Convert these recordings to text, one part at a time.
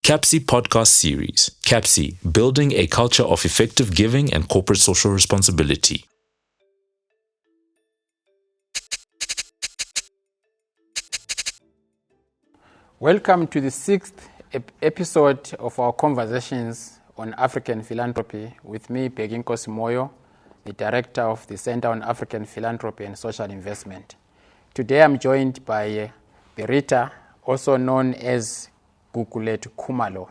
CAPSI podcast series. CAPSI, building a culture of effective giving and corporate social responsibility. Welcome to the sixth episode of our conversations on African philanthropy with me, Bhekinkosi Moyo, the director of the Center on African Philanthropy and Social Investment. Today I'm joined by Berita, also known as Gugulethu Khumalo,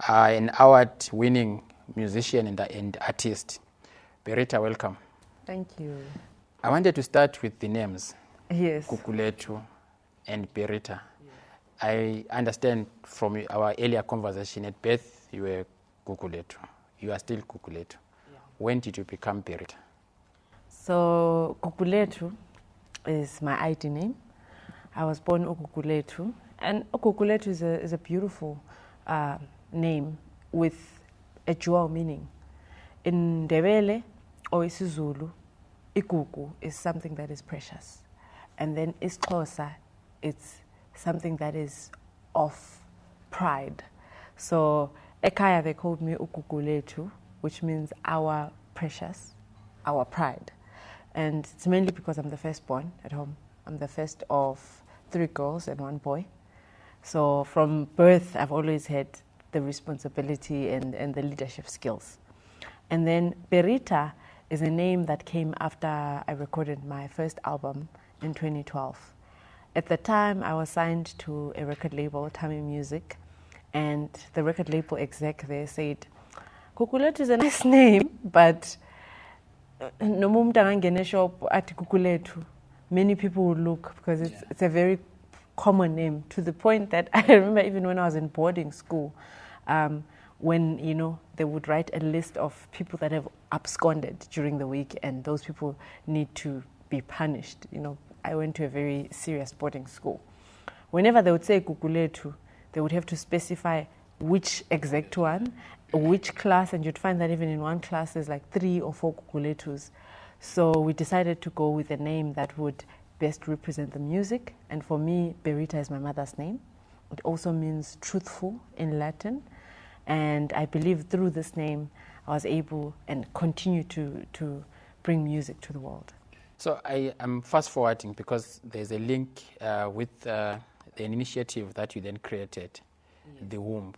an award-winning musician and artist. Berita, welcome. Thank you. I wanted to start with the names. Yes. Gugulethu and Berita. I understand from our earlier conversation at birth, you were Gugulethu. You are still Gugulethu. Yeah. When did you become Berita? So Gugulethu is my ID name. I was born Gugulethu, and Gugulethu is a beautiful name with a dual meaning. In Ndebele or isiZulu, igugu is something that is precious, and then isiXhosa, it's something that is of pride. So ekhaya they called me Gugulethu, which means our precious, our pride. And it's mainly because I'm the firstborn at home. I'm the first of 3 girls and 1 boy. So from birth, I've always had the responsibility and the leadership skills. And then Berita is a name that came after I recorded my first album in 2012. At the time, I was signed to a record label, Tami Music, and the record label exec there said, Gugulethu is a nice name, but no mumta shop at Gugulethu. Many people would look because it's a very common name, to the point that I remember even when I was in boarding school, when they would write a list of people that have absconded during the week, and those people need to be punished. I went to a very serious boarding school. Whenever they would say Gugulethu, they would have to specify which exact one, which class, and you'd find that even in one class there's like 3 or 4 Gugulethus. So we decided to go with a name that would best represent the music. And for me, Berita is my mother's name. It also means truthful in Latin. And I believe through this name, I was able and continue to bring music to the world. So I am fast forwarding because there's a link with the initiative that you then created, The Womb.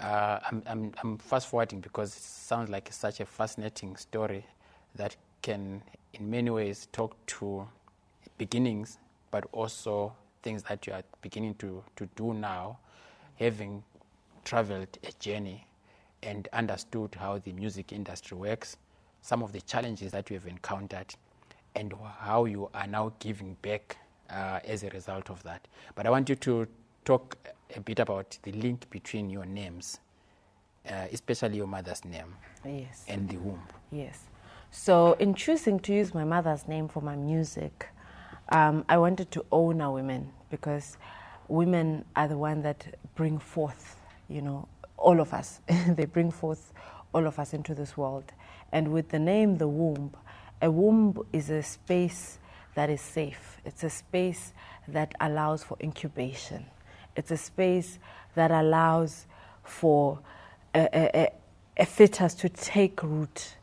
I'm fast forwarding because it sounds like such a fascinating story that can in many ways talk to beginnings, but also things that you are beginning to do now, having traveled a journey and understood how the music industry works, some of the challenges that you have encountered, and how you are now giving back as a result of that. But I want you to talk a bit about the link between your names, especially your mother's name, yes, and The Womb. Yes. So in choosing to use my mother's name for my music, I wanted to honor women, because women are the ones that bring forth, all of us. They bring forth all of us into this world. And with the name The Womb, a womb is a space that is safe. It's a space that allows for incubation. It's a space that allows for a fetus to take root,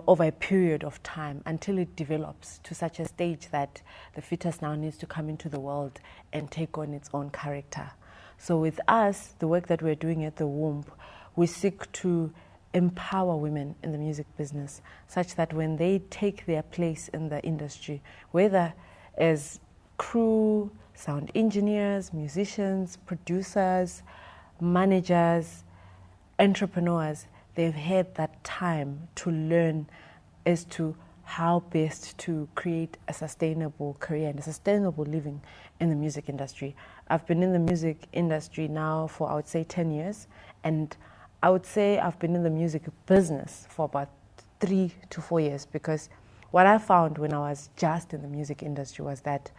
over a period of time until it develops to such a stage that the fetus now needs to come into the world and take on its own character. So with us, the work that we're doing at The Womb, we seek to empower women in the music business such that when they take their place in the industry, whether as crew, sound engineers, musicians, producers, managers, entrepreneurs, they've had that time to learn as to how best to create a sustainable career and a sustainable living in the music industry. I've been in the music industry now for, I would say, 10 years, and I would say I've been in the music business for about 3 to 4 years, because what I found when I was just in the music industry was that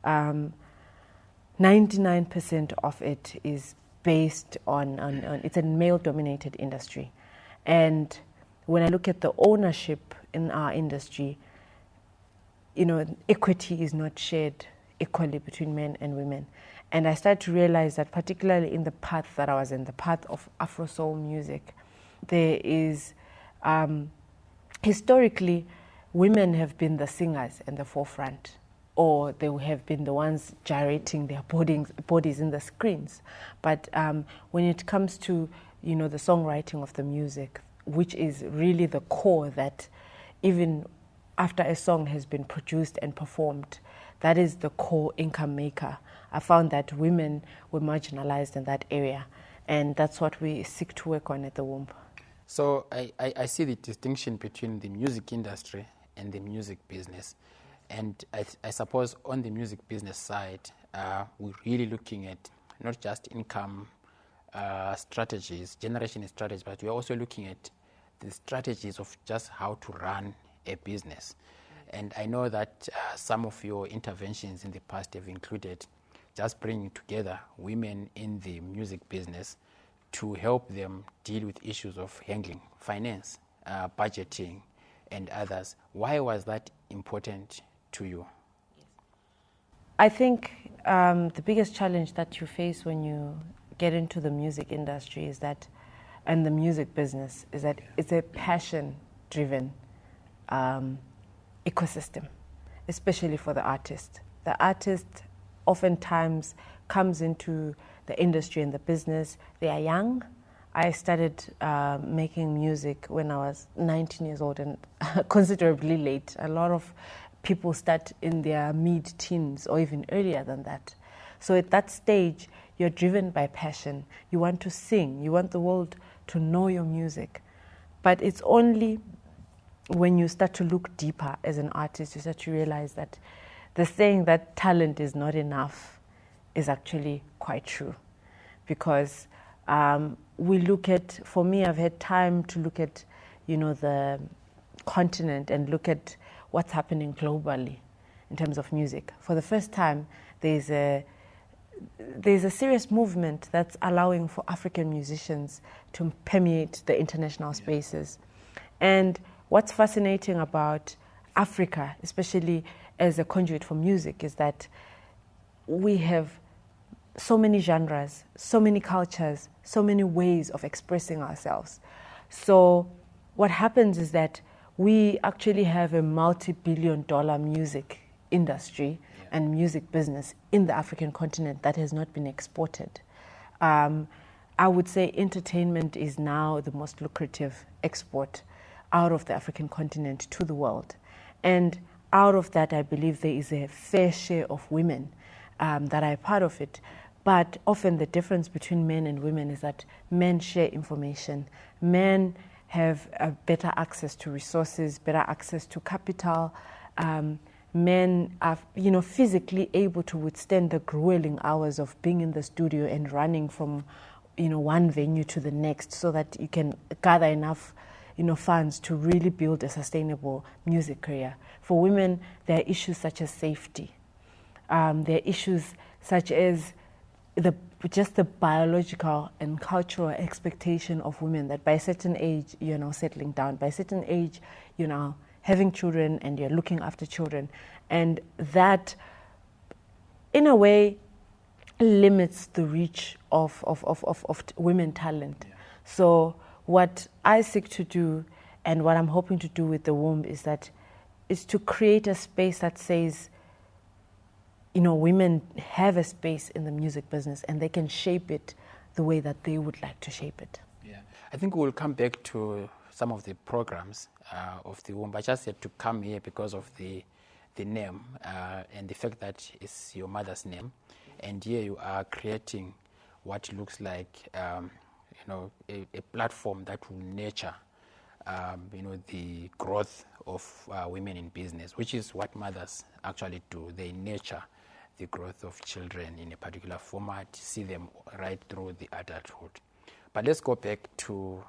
99% of it is based on it's a male-dominated industry. And when I look at the ownership in our industry, equity is not shared equally between men and women. And I started to realize that particularly in the path that I was in, the path of Afro soul music, there is, historically, women have been the singers in the forefront, or they have been the ones gyrating their bodies in the screens. But when it comes to, the songwriting of the music, which is really the core that even after a song has been produced and performed, that is the core income maker. I found that women were marginalized in that area, and that's what we seek to work on at the Womb. So I see the distinction between the music industry and the music business. And I suppose on the music business side, we're really looking at not just income strategies, generation strategies, but we're also looking at the strategies of just how to run a business. And I know that some of your interventions in the past have included just bringing together women in the music business to help them deal with issues of handling finance, budgeting, and others. Why was that important to you? I think the biggest challenge that you face when you get into the music industry is that, and the music business, is that it's a passion-driven ecosystem, especially for the artist. The artist oftentimes comes into the industry and the business. They are young. I started making music when I was 19 years old and considerably late. A lot of people start in their mid-teens or even earlier than that. So at that stage, you're driven by passion. You want to sing. You want the world to know your music. But it's only when you start to look deeper as an artist, you start to realize that the saying that talent is not enough is actually quite true. Because we look at, for me, I've had time to look at, the continent and look at what's happening globally in terms of music. For the first time, there's a serious movement that's allowing for African musicians to permeate the international spaces. And what's fascinating about Africa, especially as a conduit for music, is that we have so many genres, so many cultures, so many ways of expressing ourselves. So what happens is that we actually have a multi-billion-dollar music industry and music business in the African continent that has not been exported. I would say entertainment is now the most lucrative export out of the African continent to the world. And out of that, I believe there is a fair share of women that are a part of it. But often the difference between men and women is that men share information. Men have better access to resources, better access to capital. Men are, physically able to withstand the grueling hours of being in the studio and running from, one venue to the next, so that you can gather enough, funds to really build a sustainable music career. For women, there are issues such as safety. There are issues such as just the biological and cultural expectation of women that by a certain age, you're now settling down. By a certain age, you're now having children and you're looking after children. And that, in a way, limits the reach of women talent. Yeah. So what I seek to do and what I'm hoping to do with the Womb is to create a space that says, women have a space in the music business and they can shape it the way that they would like to shape it. Yeah, I think we'll come back to some of the programs of the Womb. I just had to come here because of the name and the fact that it's your mother's name. And here you are creating what looks like, a platform that will nurture, the growth of women in business, which is what mothers actually do. They nurture the growth of children in a particular format, see them right through the adulthood. But let's go back to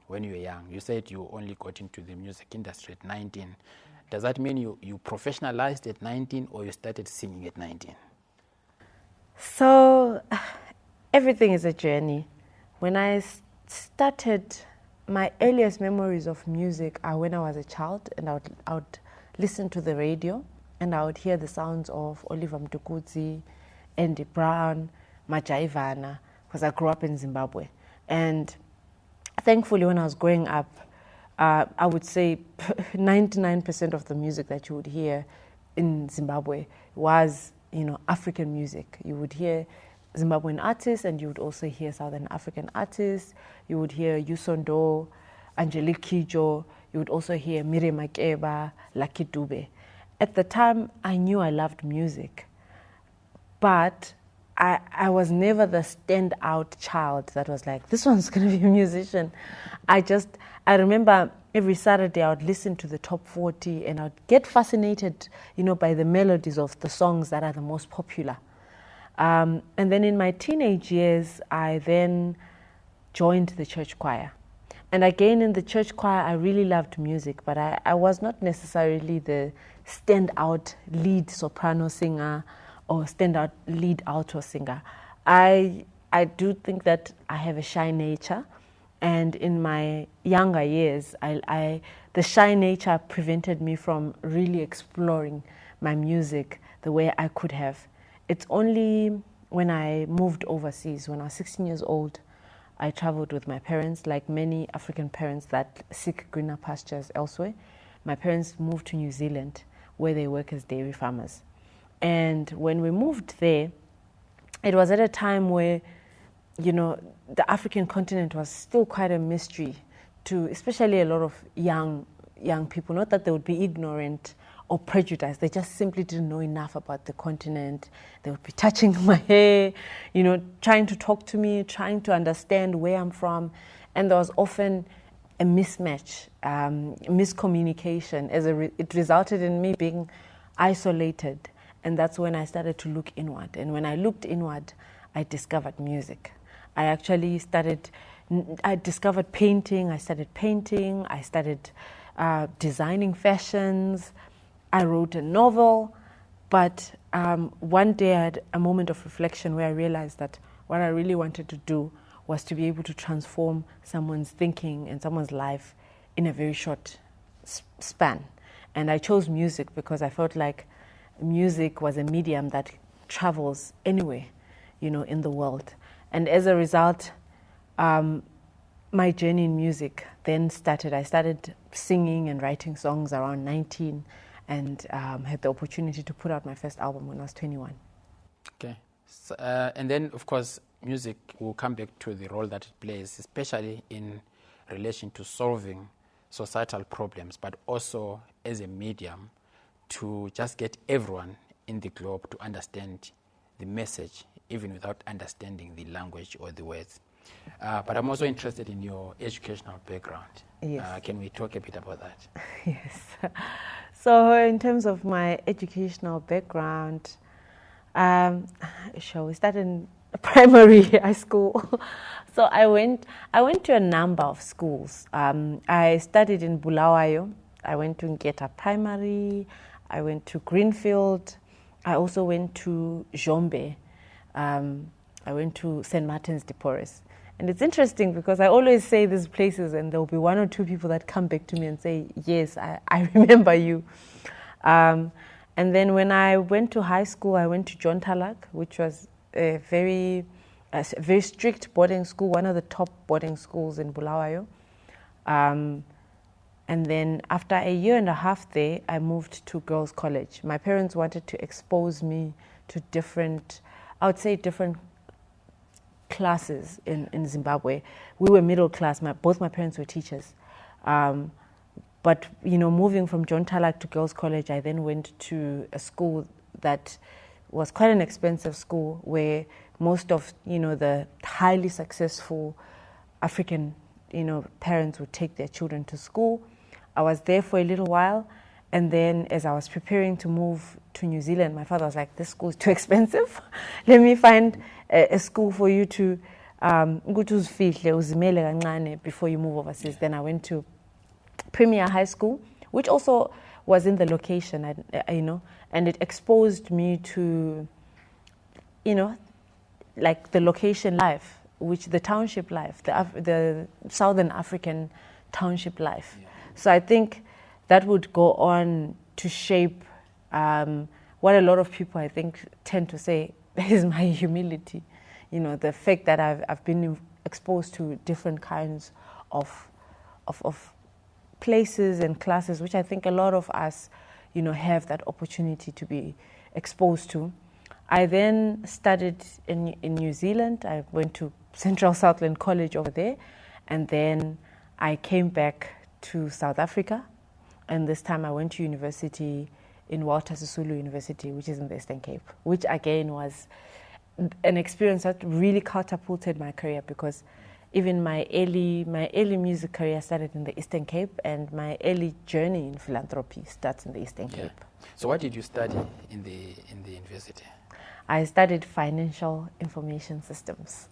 when you were young. You said you only got into the music industry at 19. Does that mean you professionalized at 19 or you started singing at 19? So everything is a journey. When I started, my earliest memories of music are when I was a child and I would listen to the radio and I would hear the sounds of Oliver Mtukudzi Andy Brown, Majaivana, because I grew up in Zimbabwe. And thankfully, when I was growing up, I would say 99% of the music that you would hear in Zimbabwe was, African music. You would hear Zimbabwean artists, and you would also hear Southern African artists. You would hear Yusondo, Angelique Kidjo. You would also hear Miri Makeba, Lucky Dube. At the time, I knew I loved music, but I was never the standout child that was like, this one's going to be a musician. I remember every Saturday I would listen to the top 40 and I would get fascinated, by the melodies of the songs that are the most popular. And then in my teenage years, I then joined the church choir. And again, in the church choir, I really loved music, but I was not necessarily the standout lead soprano singer or standout lead alto singer. I do think that I have a shy nature, and in my younger years, the shy nature prevented me from really exploring my music the way I could have. It's only when I moved overseas, when I was 16 years old, I traveled with my parents, like many African parents that seek greener pastures elsewhere. My parents moved to New Zealand, where they work as dairy farmers. And when we moved there, it was at a time where, the African continent was still quite a mystery to especially a lot of young people. Not that they would be ignorant or prejudiced, they just simply didn't know enough about the continent. They would be touching my hair, trying to talk to me, trying to understand where I'm from. And there was often a mismatch, miscommunication. It resulted in me being isolated. And that's when I started to look inward. And when I looked inward, I discovered music. I discovered painting. I started painting. I started designing fashions. I wrote a novel. But one day I had a moment of reflection where I realized that what I really wanted to do was to be able to transform someone's thinking and someone's life in a very short span. And I chose music because I felt like music was a medium that travels anywhere, in the world. And as a result, my journey in music then started. I started singing and writing songs around 19 and had the opportunity to put out my first album when I was 21. Okay. So, and then, of course, music will come back to the role that it plays, especially in relation to solving societal problems, but also as a medium to just get everyone in the globe to understand the message, even without understanding the language or the words. But I'm also interested in your educational background. Yes. Can we talk a bit about that? Yes. So in terms of my educational background, shall we start in primary high school? So I went to a number of schools. I studied in Bulawayo. I went to Ngeta Primary. I went to Greenfield. I also went to Jombe. I went to St. Martin's de Porres. And it's interesting because I always say these places and there'll be one or two people that come back to me and say, yes, I remember you. And then when I went to high school, I went to John Talak, which was a very strict boarding school, one of the top boarding schools in Bulawayo. And then after a year and a half there, I moved to girls' college. My parents wanted to expose me to different classes in Zimbabwe. We were middle class. Both my parents were teachers. But, moving from John Talak to girls' college, I then went to a school that was quite an expensive school where most of, the highly successful African, parents would take their children to school. I was there for a little while, and then as I was preparing to move to New Zealand, my father was like, this school is too expensive. Let me find a school for you to uzimele kancane before you move overseas. Then I went to Premier High School, which also was in the location, and it exposed me to, like the location life, which the township life, the Southern African township life. Yeah. So I think that would go on to shape what a lot of people, I think, tend to say, is my humility. You know, the fact that I've been exposed to different kinds of places and classes, which I think a lot of us, you know, have that opportunity to be exposed to. I then studied in New Zealand. I went to Central Southland College over there, and then I came back to South Africa, and this time I went to university in Walter Sisulu University, which is in the Eastern Cape, which again was an experience that really catapulted my career, because even my early music career started in the Eastern Cape, and my early journey in philanthropy starts in the Eastern Cape. So what did you study in the university? I studied financial information systems.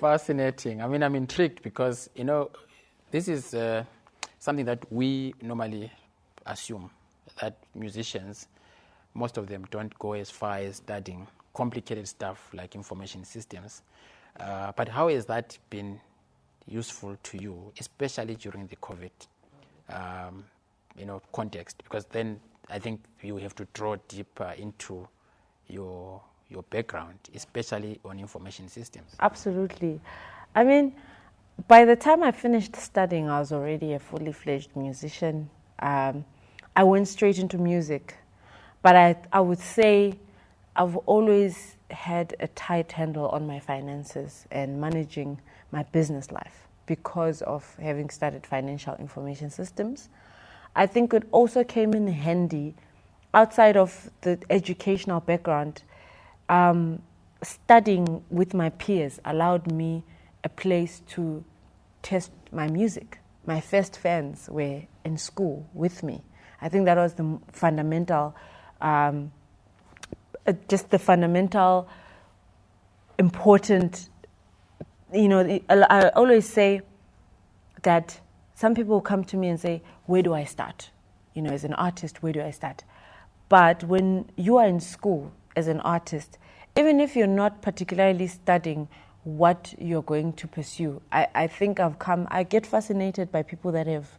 Fascinating. I mean, I'm intrigued because, you know, this is something that we normally assume, that musicians, most of them don't go as far as studying complicated stuff like information systems. But how has that been useful to you, especially during the COVID context? Because then I think you have to draw deeper into your background, especially on information systems. Absolutely. I mean, by the time I finished studying, I was already a fully fledged musician. I went straight into music. But I would say I've always had a tight handle on my finances and managing my business life because of having studied financial information systems. I think it also came in handy outside of the educational background. Studying with my peers allowed me a place to test my music. My first fans were in school with me. I think that was the fundamental important, I always say that some people come to me and say, where do I start? You know, as an artist, where do I start? But when you are in school as an artist, even if you're not particularly studying what you're going to pursue, I think I get fascinated by people that have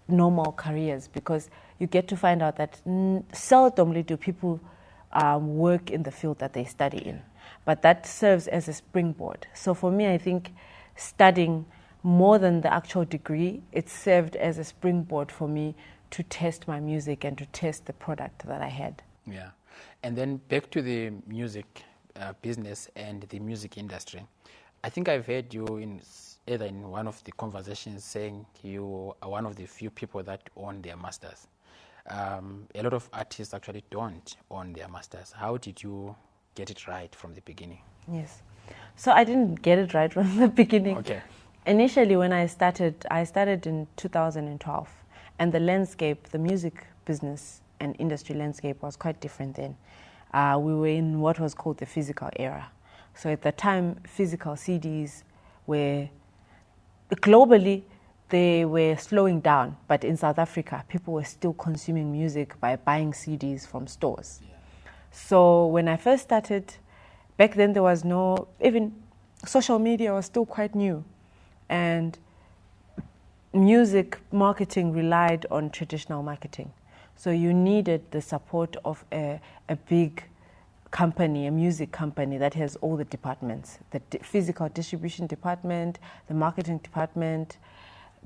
normal careers, because you get to find out that seldomly do people work in the field that they study in. But that serves as a springboard. So for me, I think studying more than the actual degree, it served as a springboard for me to test my music and to test the product that I had. Yeah. And then back to the music business and the music industry. I think I've heard you either in one of the conversations saying you are one of the few people that own their masters. A lot of artists actually don't own their masters. How did you get it right from the beginning? Yes. So I didn't get it right from the beginning. Okay. Initially, when I started in 2012, and the music business and industry landscape was quite different then. We were in what was called the physical era. So at the time, physical CDs were, globally, they were slowing down. But in South Africa, people were still consuming music by buying CDs from stores. Yeah. So when I first started, back then there was even social media was still quite new. And music marketing relied on traditional marketing. So you needed the support of a big company, a music company that has all the departments, the physical distribution department, the marketing department,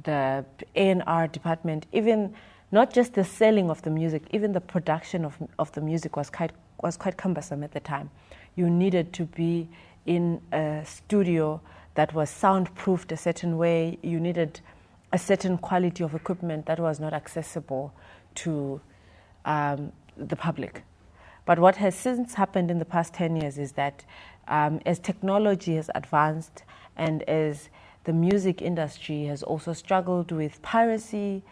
the A&R department, even not just the selling of the music, even the production of the music was quite cumbersome at the time. You needed to be in a studio that was soundproofed a certain way. You needed a certain quality of equipment that was not accessible to the public. But what has since happened in the past 10 years is that as technology has advanced and as the music industry has also struggled with piracy,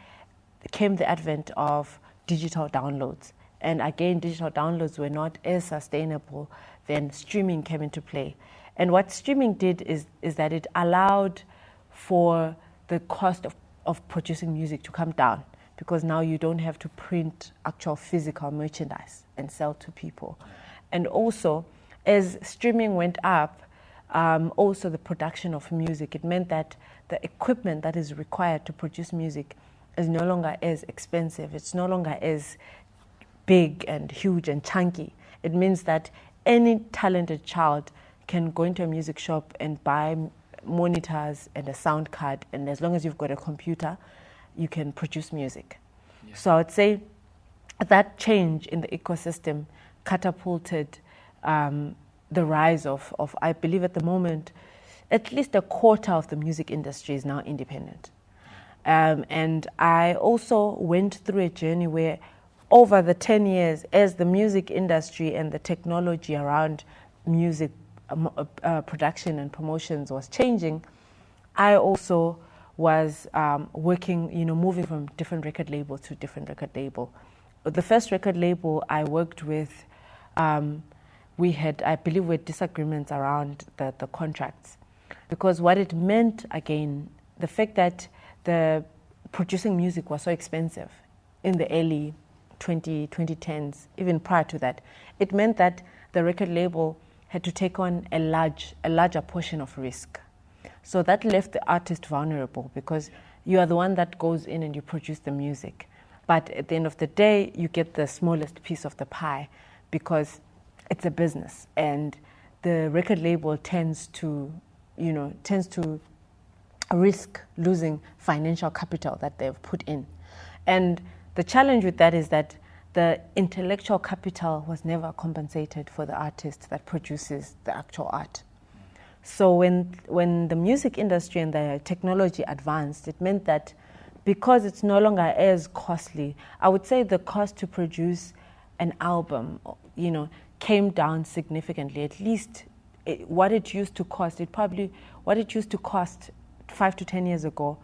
came the advent of digital downloads. And again, digital downloads were not as sustainable. Then streaming came into play. And what streaming did is that it allowed for the cost of producing music to come down, because now you don't have to print actual physical merchandise and sell to people. And also, as streaming went up, also the production of music, it meant that the equipment that is required to produce music is no longer as expensive. It's no longer as big and huge and chunky. It means that any talented child can go into a music shop and buy monitors and a sound card, and as long as you've got a computer, you can produce music. Yeah. So I would say that change in the ecosystem catapulted the rise of, I believe at the moment, at least a quarter of the music industry is now independent. And I also went through a journey where over the 10 years, as the music industry and the technology around music production and promotions was changing, I also was working, moving from different record label to different record label. The first record label I worked with, we had disagreements around the contracts. Because what it meant, again, the fact that the producing music was so expensive in the early 2010s, even prior to that, it meant that the record label had to take on a larger portion of risk. So that left the artist vulnerable because you are the one that goes in and you produce the music. But at the end of the day, you get the smallest piece of the pie because it's a business, and the record label tends to risk losing financial capital that they've put in. And the challenge with that is that the intellectual capital was never compensated for the artist that produces the actual art. So when the music industry and the technology advanced, it meant that because it's no longer as costly, I would say the cost to produce an album, came down significantly. At least what it used to cost 5 to 10 years ago,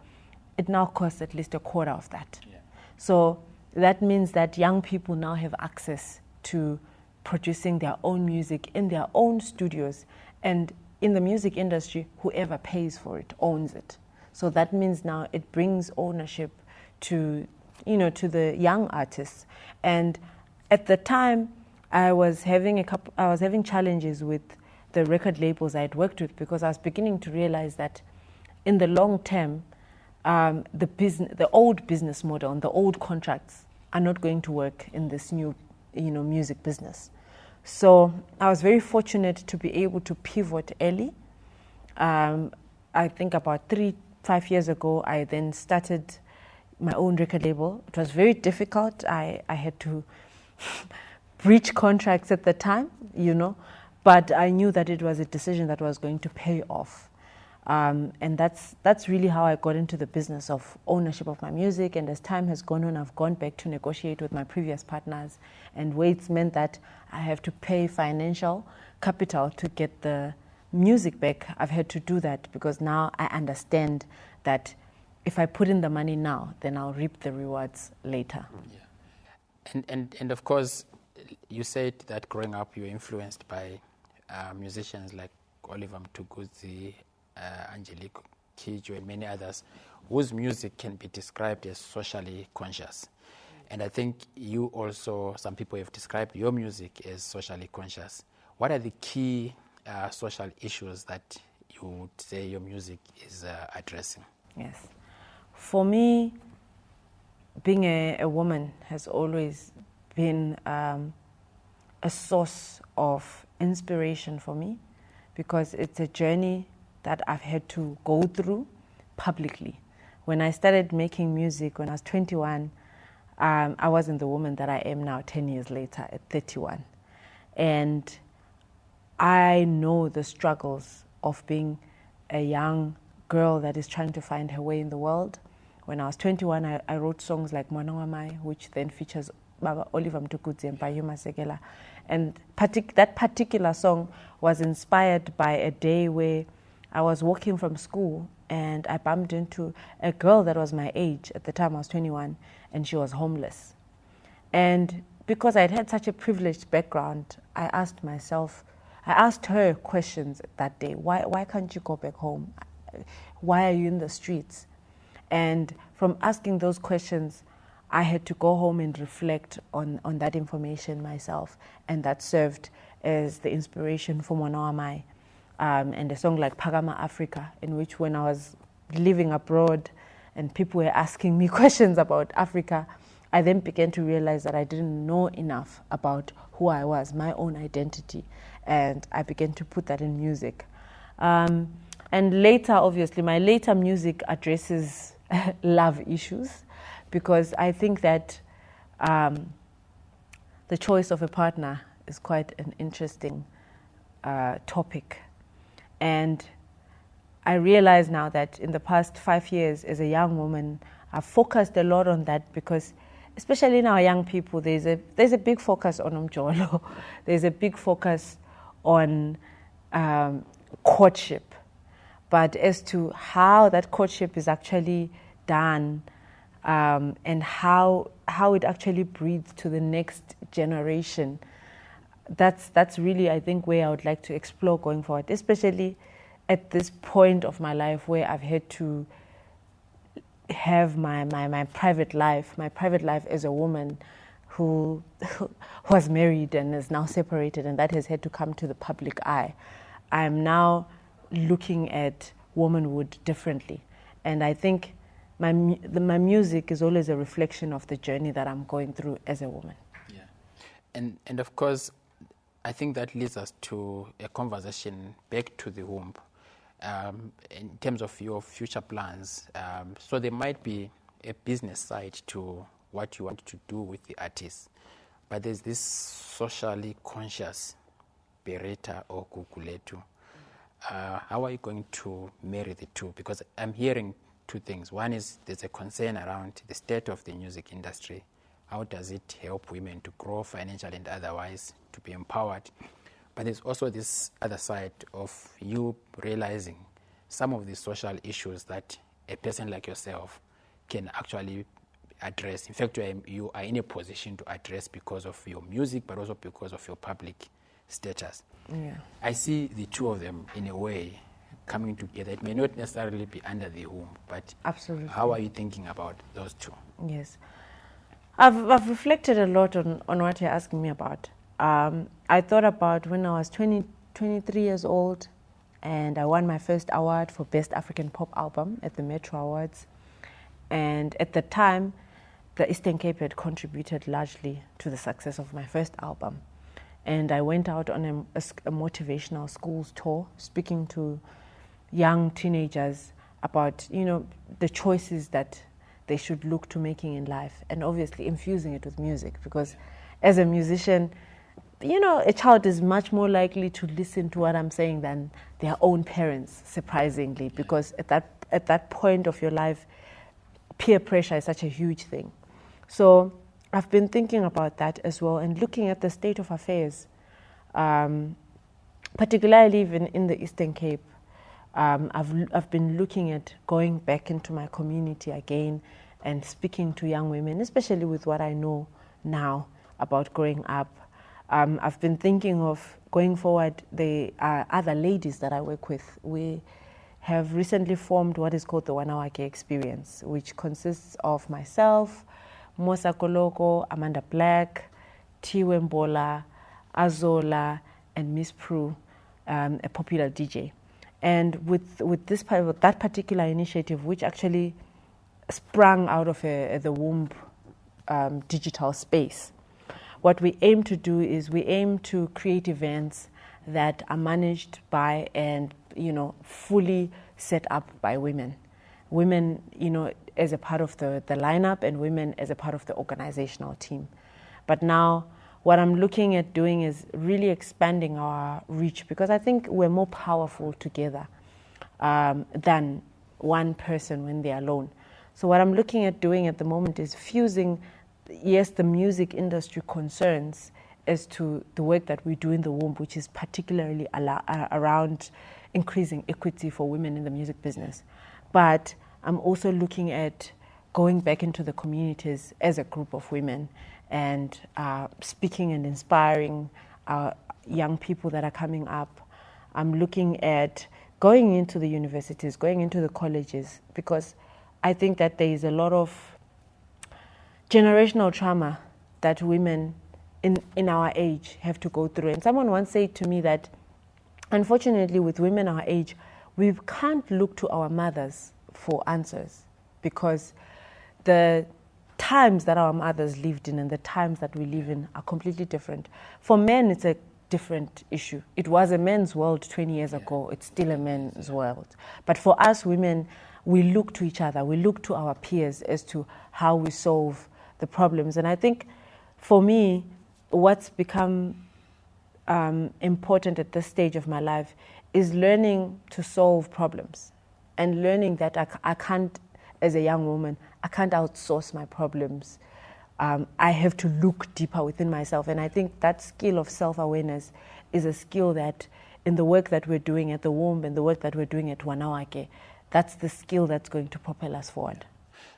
it now costs at least a quarter of that. Yeah. So that means that young people now have access to producing their own music in their own studios, and in the music industry, whoever pays for it owns it. So that means now it brings ownership to the young artists. And at the time, I was having challenges with the record labels I had worked with because I was beginning to realize that in the long term, the old business model and the old contracts are not going to work in this new, music business. So I was very fortunate to be able to pivot early. I think about 5 years ago, I then started my own record label. It was very difficult. I had to breach contracts at the time, but I knew that it was a decision that was going to pay off. And that's really how I got into the business of ownership of my music. And as time has gone on, I've gone back to negotiate with my previous partners. And where it's meant that I have to pay financial capital to get the music back, I've had to do that because now I understand that if I put in the money now, then I'll reap the rewards later. Yeah. And of course, you said that growing up you were influenced by musicians like Oliver Mtukudzi, Angelique Kidjo, and many others, whose music can be described as socially conscious. And I think you also, some people have described your music as socially conscious. What are the key social issues that you would say your music is addressing? Yes. For me, being a woman has always been a source of inspiration for me because it's a journey that I've had to go through publicly. When I started making music when I was 21, I wasn't the woman that I am now 10 years later at 31. And I know the struggles of being a young girl that is trying to find her way in the world. When I was 21, I wrote songs like Mwana wa Mai, which then features Baba Oliver Mtukudzi and Payuma Sekela. And that particular song was inspired by a day where I was walking from school and I bumped into a girl that was my age. At the time, I was 21, and she was homeless. And because I had such a privileged background, I asked her questions that day. Why can't you go back home? Why are you in the streets? And from asking those questions, I had to go home and reflect on that information myself. And that served as the inspiration for Mwana wa Mai. And a song like Phakama Africa, in which when I was living abroad and people were asking me questions about Africa, I then began to realize that I didn't know enough about who I was, my own identity, and I began to put that in music. And later, obviously, my later music addresses love issues, because I think that the choice of a partner is quite an interesting topic. And I realize now that in the past 5 years as a young woman, I've focused a lot on that, because especially in our young people, there's a big focus on umjolo. There's a big focus on courtship. But as to how that courtship is actually done, and how it actually breeds to the next generation, that's really, I think, where I would like to explore going forward, especially at this point of my life where I've had to have my private life as a woman who was married and is now separated, and that has had to come to the public eye. I'm now looking at womanhood differently, and I think my music is always a reflection of the journey that I'm going through as a woman. Yeah, and of course, I think that leads us to a conversation back to the womb. In terms of your future plans, so there might be a business side to what you want to do with the artists, but there's this socially conscious Berita or Gugulethu. How are you going to marry the two? Because I'm hearing two things. One is there's a concern around the state of the music industry. How does it help women to grow financially and otherwise, to be empowered? But there's also this other side of you realizing some of the social issues that a person like yourself can actually address. In fact, you are in a position to address because of your music, but also because of your public status. Yeah. I see the two of them in a way coming together. It may not necessarily be under the womb, but absolutely. How are you thinking about those two? Yes. I've reflected a lot on what you're asking me about. I thought about when I was 23 years old, and I won my first award for Best African Pop Album at the Metro Awards. And at the time, the Eastern Cape had contributed largely to the success of my first album. And I went out on a motivational schools tour, speaking to young teenagers about, the choices that they should look to making in life, and obviously infusing it with music, because as a musician, a child is much more likely to listen to what I'm saying than their own parents, surprisingly, because at that point of your life, peer pressure is such a huge thing. So I've been thinking about that as well, and looking at the state of affairs, particularly even in the Eastern Cape. I've been looking at going back into my community again and speaking to young women, especially with what I know now about growing up. I've been thinking of going forward. There are other ladies that I work with. We have recently formed what is called the 1 Hour Care Experience, which consists of myself, Mosa Koloko, Amanda Black, Tiwe Mbola, Azola, and Miss Prue, a popular DJ. And with that particular initiative, which actually sprung out of the womb digital space, what we aim to do is we aim to create events that are managed by and fully set up by women. Women, as a part of the lineup, and women as a part of the organizational team. But now what I'm looking at doing is really expanding our reach, because I think we're more powerful together than one person when they're alone. So what I'm looking at doing at the moment is fusing, yes, the music industry concerns as to the work that we do in the womb, which is particularly around increasing equity for women in the music business. But I'm also looking at going back into the communities as a group of women and speaking and inspiring young people that are coming up. I'm looking at going into the universities, going into the colleges, because I think that there is a lot of generational trauma that women in our age have to go through. And someone once said to me that, unfortunately, with women our age, we can't look to our mothers for answers, because the times that our mothers lived in and the times that we live in are completely different. For men, it's a different issue. It was a men's world 20 years ago. It's still a men's world. But for us women, we look to each other. We look to our peers as to how we solve the problems. And I think for me, what's become important at this stage of my life is learning to solve problems and learning that I can't, as a young woman, I can't outsource my problems. I have to look deeper within myself. And I think that skill of self-awareness is a skill that in the work that we're doing at the womb and the work that we're doing at Wanawake, that's the skill that's going to propel us forward.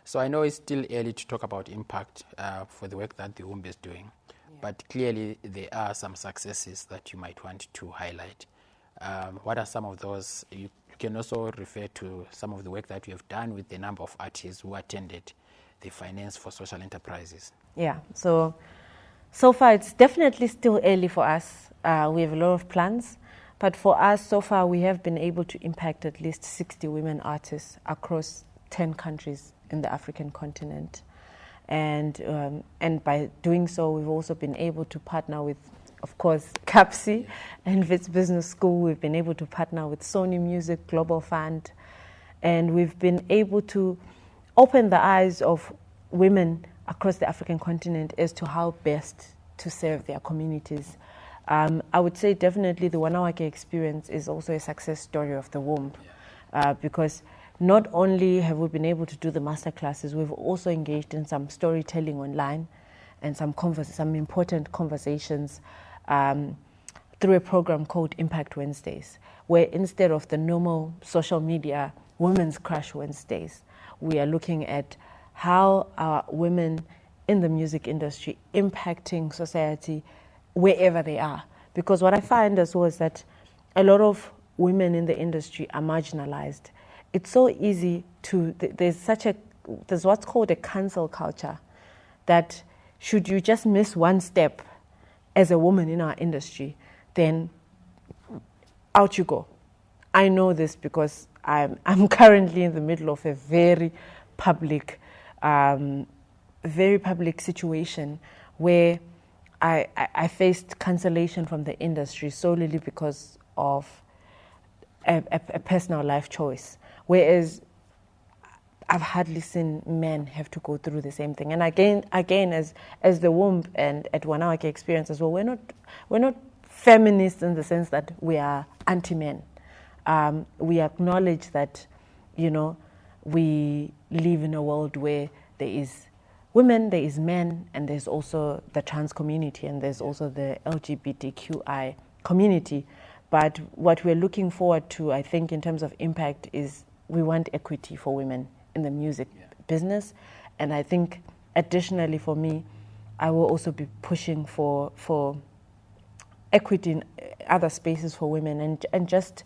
So I know it's still early to talk about impact for the work that the womb is doing, but clearly there are some successes that you might want to highlight. What are some of those? You can also refer to some of the work that you have done with a number of artists who attended the Finance for Social Enterprises. Yeah, so far it's definitely still early for us. We have a lot of plans, but for us so far we have been able to impact at least 60 women artists across 10 countries in the African continent. And by doing so, we've also been able to partner with, of course, CAPSI and Wits Business School. We've been able to partner with Sony Music Global Fund, and we've been able to open the eyes of women across the African continent as to how best to serve their communities. I would say definitely the Wanawake experience is also a success story of the womb, because not only have we been able to do the masterclasses, we've also engaged in some storytelling online and some important conversations through a program called Impact Wednesdays, where instead of the normal social media Women's Crush Wednesdays, we are looking at how are women in the music industry impacting society wherever they are. Because what I find as well is that a lot of women in the industry are marginalized. It's so easy to, there's what's called a cancel culture, that should you just miss one step as a woman in our industry, then out you go. I know this because I'm currently in the middle of a very public situation where I faced cancellation from the industry solely because of a personal life choice. Whereas I've hardly seen men have to go through the same thing. And again, as the womb and at Wanawake experience as well, we're not feminists in the sense that we are anti-men. We acknowledge that, we live in a world where there is women, there is men, and there's also the trans community, and there's also the LGBTQI community. But what we're looking forward to, I think, in terms of impact is we want equity for women in the music business. And I think additionally for me, I will also be pushing for equity in other spaces for women and just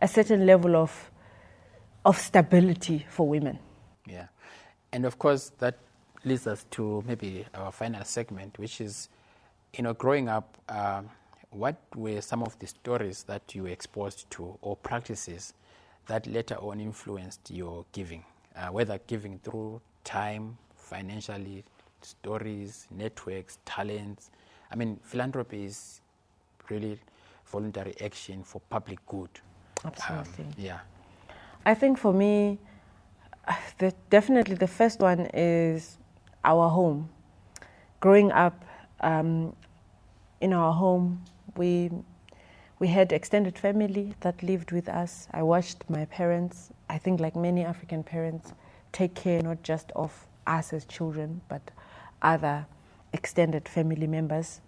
a certain level of stability for women. Yeah. And of course, that leads us to maybe our final segment, which is, growing up, what were some of the stories that you were exposed to or practices that later on influenced your giving, whether giving through time, financially, stories, networks, talents? I mean, philanthropy is really voluntary action for public good. Absolutely. Yeah. I think for me, definitely the first one is our home. Growing up in our home, we had extended family that lived with us. I watched my parents, I think like many African parents, take care not just of us as children, but other extended family members.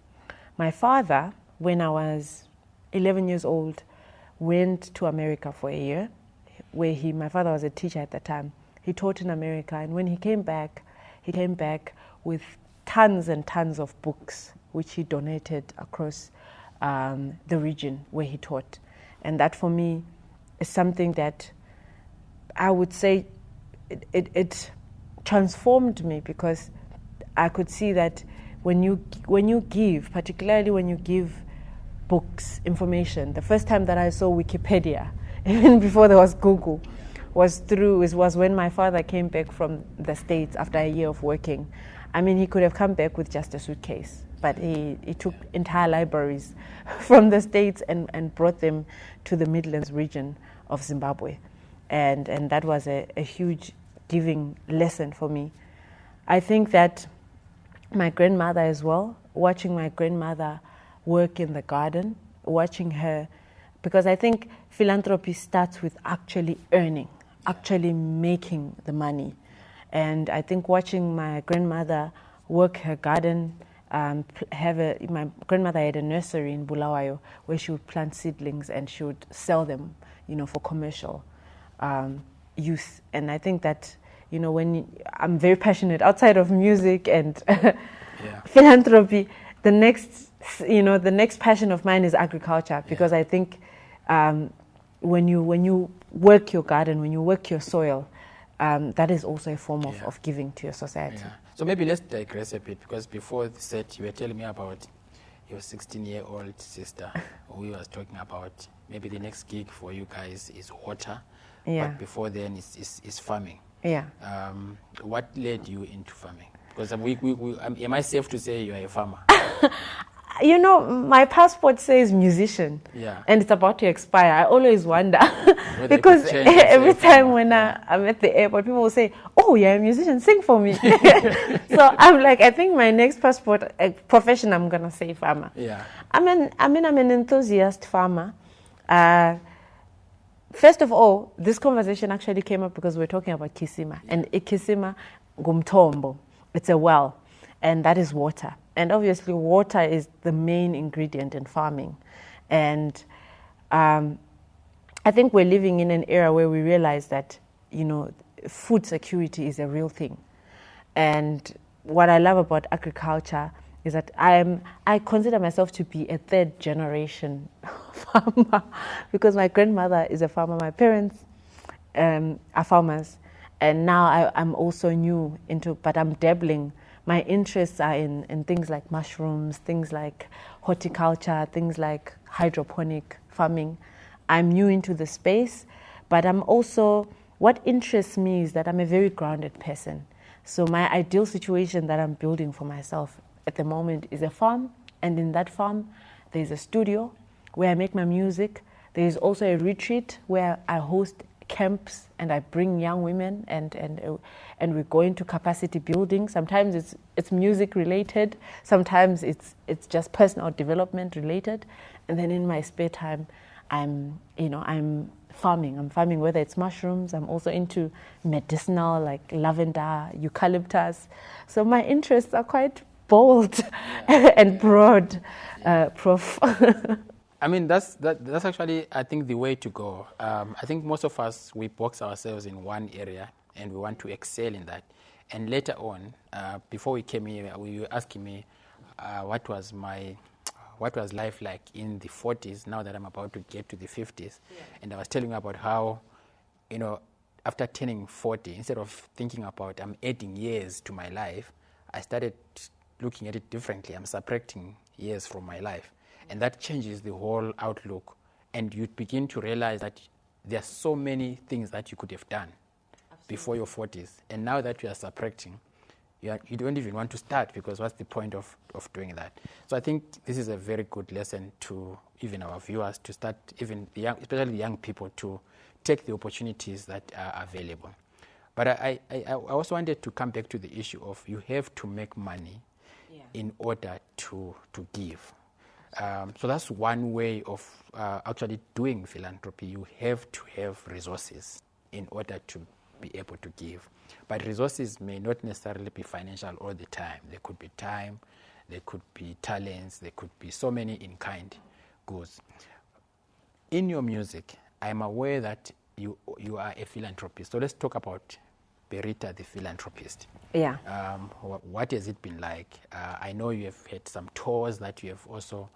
My father, when I was 11 years old, went to America for a year, where my father was a teacher at the time. He taught in America, and when he came back with tons and tons of books, which he donated across the region where he taught. And that for me is something that I would say it transformed me, because I could see that when you give, particularly when you give books, information. The first time that I saw Wikipedia, even before there was Google, was when my father came back from the States after a year of working. I mean, he could have come back with just a suitcase, but he took entire libraries from the States and brought them to the Midlands region of Zimbabwe. And that was a huge giving lesson for me. I think that my grandmother as well, watching my grandmother work in the garden, watching her, because I think philanthropy starts with actually earning, actually making the money. And I think watching my grandmother work her garden, my grandmother had a nursery in Bulawayo where she would plant seedlings and she would sell them, for commercial use. And I think that, I'm very passionate outside of music and philanthropy. The next passion of mine is agriculture, because I think when you work your garden, when you work your soil, that is also a form of giving to your society. Yeah. So maybe let's digress a bit, because before the set you were telling me about your 16-year-old sister who was talking about maybe the next gig for you guys is water, but before then is farming. Yeah. What led you into farming? Because am I safe to say you are a farmer? My passport says musician, and it's about to expire. I always wonder because every time when I'm at the airport, people will say, "Oh, you're a musician, sing for me." So I'm like, I think my next passport profession, I'm gonna say farmer. Yeah, I'm an enthusiast farmer. First of all, this conversation actually came up because we're talking about kisima, and ikisima gumtombo. It's a well, and that is water. And obviously water is the main ingredient in farming. And I think we're living in an era where we realize that, food security is a real thing. And what I love about agriculture is that I consider myself to be a third generation farmer, because my grandmother is a farmer, my parents are farmers. And now I'm also new but I'm dabbling. My interests are in things like mushrooms, things like horticulture, things like hydroponic farming. I'm new into the space, but what interests me is that I'm a very grounded person. So my ideal situation that I'm building for myself at the moment is a farm, and in that farm, there's a studio where I make my music. There's also a retreat where I host camps and I bring young women and we go into capacity building. Sometimes it's music related, sometimes it's just personal development related, and then in my spare time I'm farming. I'm farming, whether it's mushrooms. I'm also into medicinal like lavender, eucalyptus. So my interests are quite bold and broad, Prof. I mean, that's actually, I think, the way to go. I think most of us, we box ourselves in one area and we want to excel in that. And later on, before we came here, you were asking me what was life like in the 40s, now that I'm about to get to the 50s. Yeah. And I was telling you about how, after turning 40, instead of thinking about I'm adding years to my life, I started looking at it differently. I'm subtracting years from my life. And that changes the whole outlook. And you begin to realize that there are so many things that you could have done before your 40s. And now that you are subtracting, you don't even want to start, because what's the point of doing that? So I think this is a very good lesson to even our viewers to start, especially the young people, to take the opportunities that are available. But I also wanted to come back to the issue of you have to make money in order to give. So that's one way of actually doing philanthropy. You have to have resources in order to be able to give. But resources may not necessarily be financial all the time. There could be time, there could be talents, there could be so many in-kind goods. In your music, I'm aware that you are a philanthropist. So let's talk about Berita, the philanthropist. Yeah. What has it been like? I know you have had some tours that you have also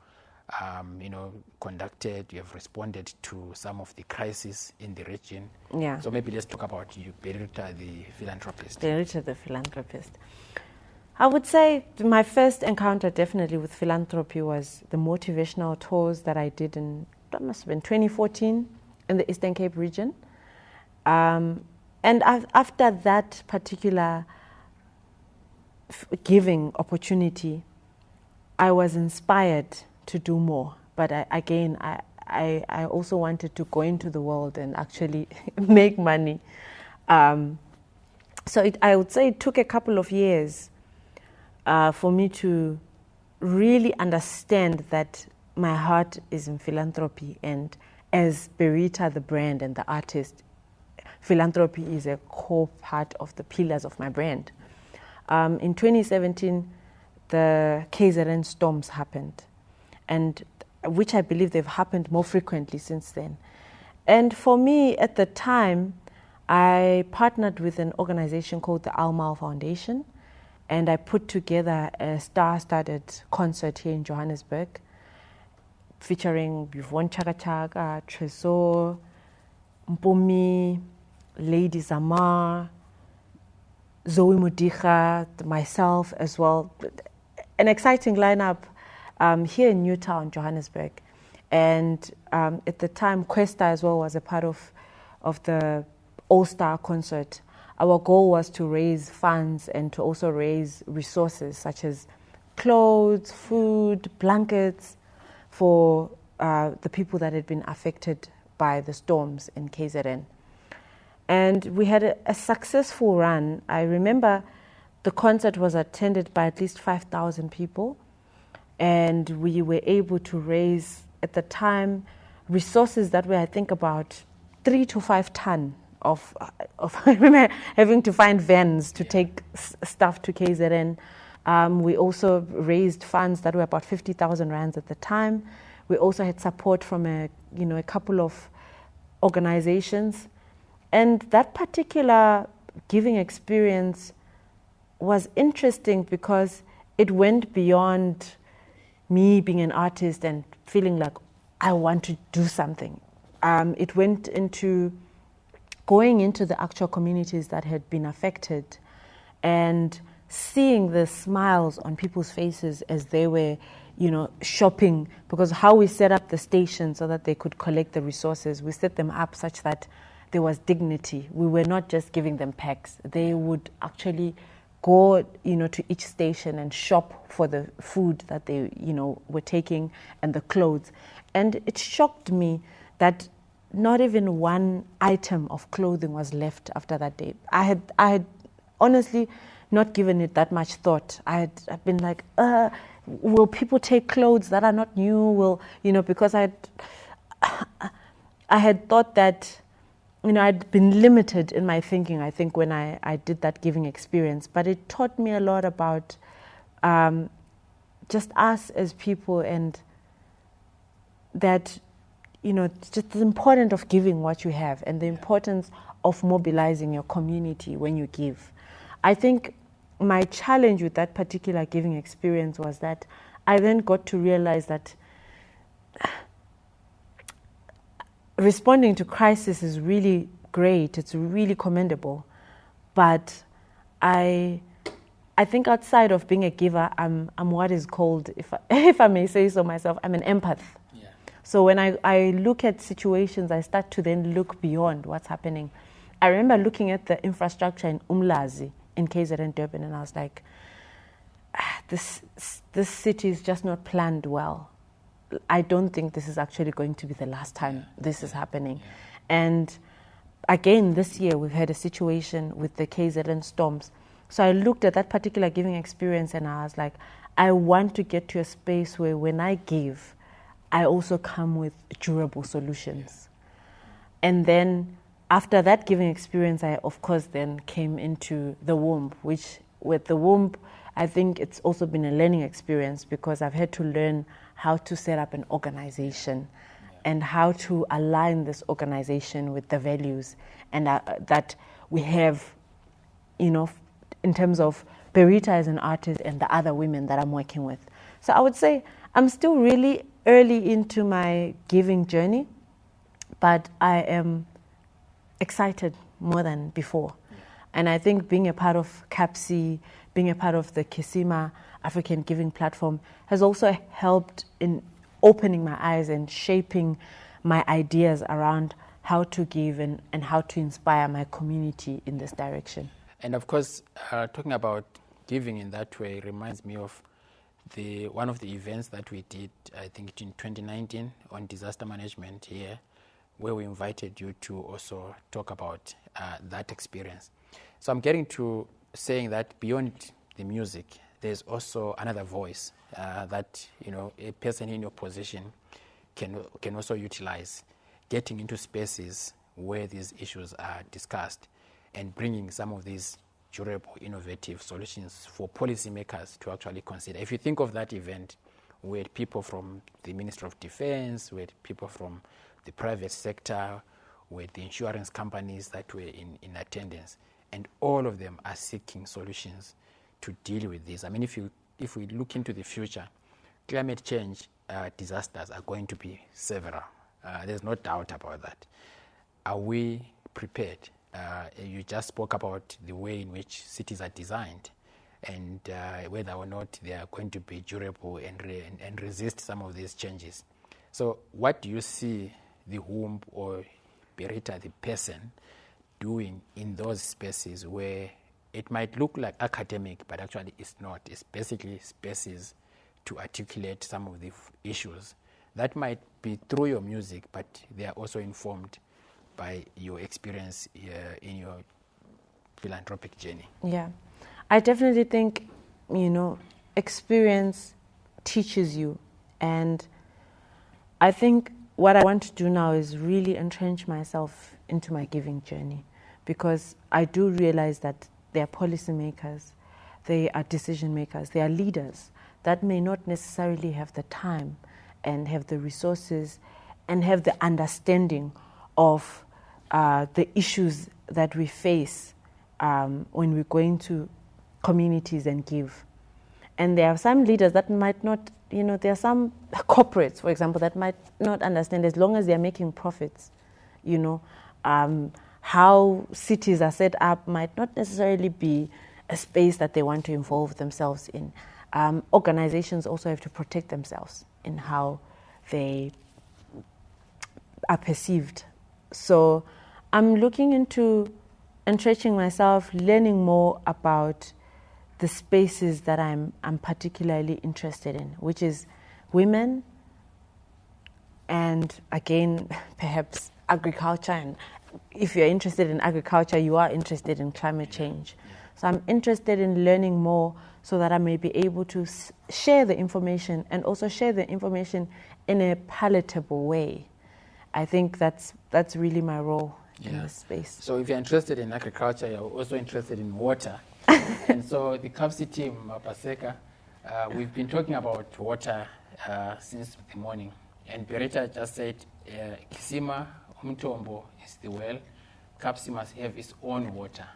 conducted. You have responded to some of the crises in the region. Yeah. So maybe let's talk about you, Berita, the philanthropist. Berita, the philanthropist. I would say my first encounter definitely with philanthropy was the motivational tours that I did that must have been 2014 in the Eastern Cape region. And after that particular giving opportunity, I was inspired to do more. But I also wanted to go into the world and actually make money. So I would say it took a couple of years for me to really understand that my heart is in philanthropy, and as Berita, the brand and the artist, philanthropy is a core part of the pillars of my brand. In 2017, the KZN storms happened, and which I believe they've happened more frequently since then. And for me, at the time, I partnered with an organization called the Al Mal Foundation, and I put together a star-studded concert here in Johannesburg, featuring Yvonne Chaka Chaka, Tresor, Mpumi, Lady Zamar, Zoe Modicha, myself as well. An exciting lineup here in Newtown, Johannesburg. And at the time, Questa as well was a part of the All-Star concert. Our goal was to raise funds and to also raise resources such as clothes, food, blankets for the people that had been affected by the storms in KZN. And we had a successful run. I remember the concert was attended by at least 5,000 people, and we were able to raise, at the time, resources that were, I think, about 3 to 5 tons of I remember having to find vans to take stuff to KZN. We also raised funds that were about 50,000 rands at the time. We also had support from a couple of organizations. And that particular giving experience was interesting because it went beyond me being an artist and feeling like I want to do something. It went into going into the actual communities that had been affected and seeing the smiles on people's faces as they were, shopping, because how we set up the station so that they could collect the resources, we set them up such that there was dignity. We were not just giving them packs. They would actually go, to each station and shop for the food that they, were taking and the clothes. And it shocked me that not even one item of clothing was left after that day. I had honestly not given it that much thought. I'd been like, will people take clothes that are not new? Because I had thought that, I'd been limited in my thinking, I think, when I did that giving experience. But it taught me a lot about just us as people, and that, just the importance of giving what you have and the importance of mobilizing your community when you give. I think my challenge with that particular giving experience was that I then got to realize that responding to crisis is really great, it's really commendable, but I think outside of being a giver, I'm what is called, if I may say so myself, I'm an empath. Yeah. So when I look at situations, I start to then look beyond what's happening. I remember looking at the infrastructure in Umlazi in KZN Durban, and I was like, this city is just not planned well. I don't think this is actually going to be the last time this is happening. Yeah. And again, this year we've had a situation with the KZN storms. So I looked at that particular giving experience and I was like, I want to get to a space where when I give, I also come with durable solutions. Yeah. And then after that giving experience, I of course then came into the womb, which with the womb, I think it's also been a learning experience because I've had to learn how to set up an organization and how to align this organization with the values and that we have, in terms of Berita as an artist and the other women that I'm working with. So I would say I'm still really early into my giving journey, but I am excited more than before. And I think being a part of CAPSI, being a part of the Kisima African Giving Platform has also helped in opening my eyes and shaping my ideas around how to give and how to inspire my community in this direction. And of course, talking about giving in that way reminds me of one of the events that we did, I think in 2019 on disaster management here, where we invited you to also talk about that experience. So I'm getting to saying that beyond the music, there's also another voice that a person in your position can also utilize, getting into spaces where these issues are discussed and bringing some of these durable, innovative solutions for policymakers to actually consider. If you think of that event, we had people from the Ministry of Defense, we had people from the private sector, we had the insurance companies that were in attendance, and all of them are seeking solutions to deal with this. I mean, if we look into the future, climate change disasters are going to be several. There's no doubt about that. Are we prepared? You just spoke about the way in which cities are designed and whether or not they are going to be durable and resist some of these changes. So what do you see the whom or Berita, the person, doing in those spaces where it might look like academic, but actually it's not? It's basically spaces to articulate some of the issues that might be through your music, but they are also informed by your experience in your philanthropic journey. Yeah, I definitely think, experience teaches you. And I think what I want to do now is really entrench myself into my giving journey, because I do realize that they are policymakers, they are decision makers, they are leaders that may not necessarily have the time and have the resources and have the understanding of the issues that we face when we're going to communities and give. And there are some leaders that might not, there are some corporates, for example, that might not understand, as long as they're making profits, how cities are set up might not necessarily be a space that they want to involve themselves in. Organizations also have to protect themselves in how they are perceived. So I'm looking into entrenching myself, learning more about the spaces that I'm particularly interested in, which is women and, again, perhaps agriculture. And if you're interested in agriculture, you are interested in climate change. So I'm interested in learning more so that I may be able to share the information and also share the information in a palatable way. I think that's really my role in this space. So if you're interested in agriculture, you're also interested in water. And so the CAPSI team, Paseka, we've been talking about water since the morning. And Berita just said, Kisima Umtombo is the well. CAPSI must have its own water,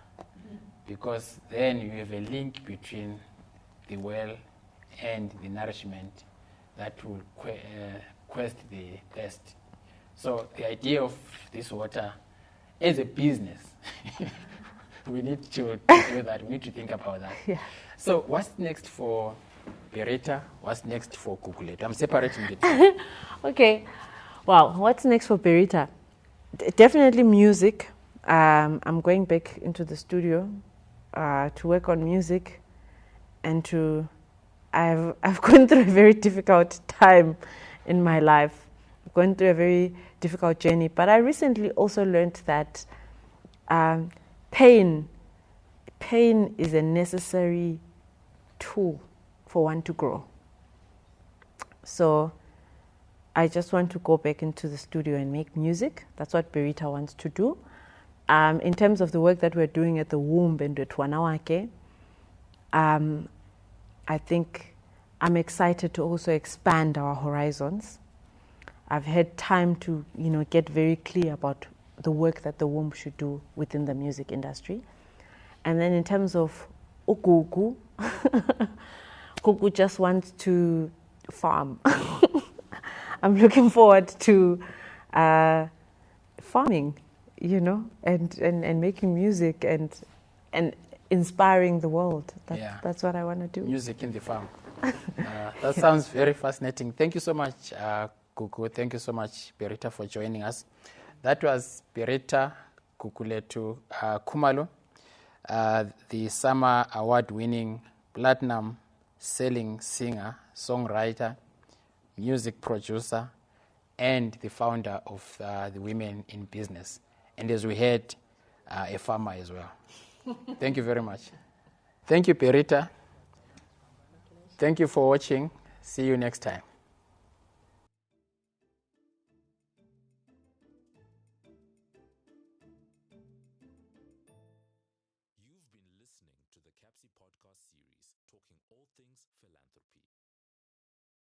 because then you have a link between the well and the nourishment that will quest the thirst. So the idea of this water as a business, we need to do that. We need to think about that. Yeah. So what's next for Berita? What's next for Gugulethu? I'm separating the two. Okay. Well, what's next for Berita? Definitely music. I'm going back into the studio to work on music, and I've gone through a very difficult time in my life, going through a very difficult journey. But I recently also learned that pain is a necessary tool for one to grow. So I just want to go back into the studio and make music. That's what Berita wants to do. In terms of the work that we're doing at the womb and at Wanawake, I think I'm excited to also expand our horizons. I've had time to, get very clear about the work that the womb should do within the music industry. And then in terms of Gugu, Gugu just wants to farm. I'm looking forward to farming, and making music and inspiring the world. That's what I want to do. Music in the farm. That sounds very fascinating. Thank you so much, Gugu. Thank you so much, Berita, for joining us. That was Berita Gugulethu Khumalo, the Summer Award-winning platinum-selling singer, songwriter, music producer, and the founder of the Women in Business. And as we heard, a farmer as well. Thank you very much. Thank you, Berita. Thank you for watching. See you next time. You've been listening to the CAPSI podcast series, talking all things philanthropy.